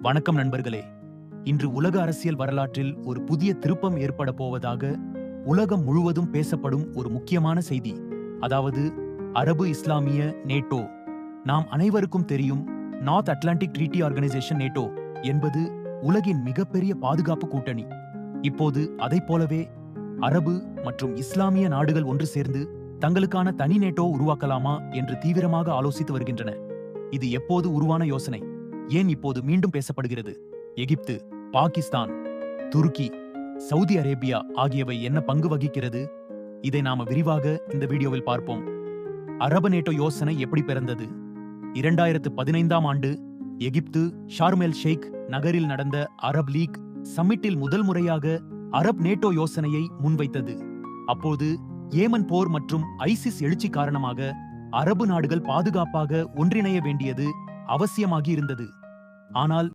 வணக்கம் நண்பர்களே. இன்று உலக அரசியல் வரலாற்றில் ஒரு புதிய திருப்பம் ஏற்பட போவதாக உலகம் முழுவதும் பேசப்படும் ஒரு முக்கியமான செய்தி. அதாவது அரபு இஸ்லாமிய நேட்டோ. நாம் அனைவருக்கும் தெரியும், north Atlantic treaty organisation NATO என்பது உலகின் மிகப்பெரிய பாதுகாப்பு கூட்டணி. இப்போது அதைப் போலவே அரபு மற்றும் இஸ்லாமிய நாடுகள் ஒன்று சேர்ந்து தங்களுக்கான தனி நேட்டோ உருவாக்கலாமா என்று தீவிரமாக ஆலோசித்து வருகின்றன. இது எப்போது உருவான யோசனை? ஏன் இப்போது மீண்டும் பேசப்படுகிறது? எகிப்து, பாகிஸ்தான், துருக்கி, சவுதி அரேபியா ஆகியவை என்ன பங்கு வகிக்கிறது? இதை நாம விரிவாக இந்த வீடியோவில் பார்ப்போம். அரபு நேட்டோ யோசனை எப்படி பிறந்தது? 2015ஆம் ஆண்டு எகிப்து ஷார்ம் எல் ஷேக் நகரில் நடந்த அரப் லீக் சம்மிட்டில் முதல் முறையாக அரப் நேட்டோ யோசனையை முன்வைத்தது. அப்போது ஏமன் போர் மற்றும் ஐசிஸ் எழுச்சி காரணமாக அரபு நாடுகள் பாதுகாப்பாக ஒன்றிணைய வேண்டியது அவசியமாகி இருந்தது. ஆனால்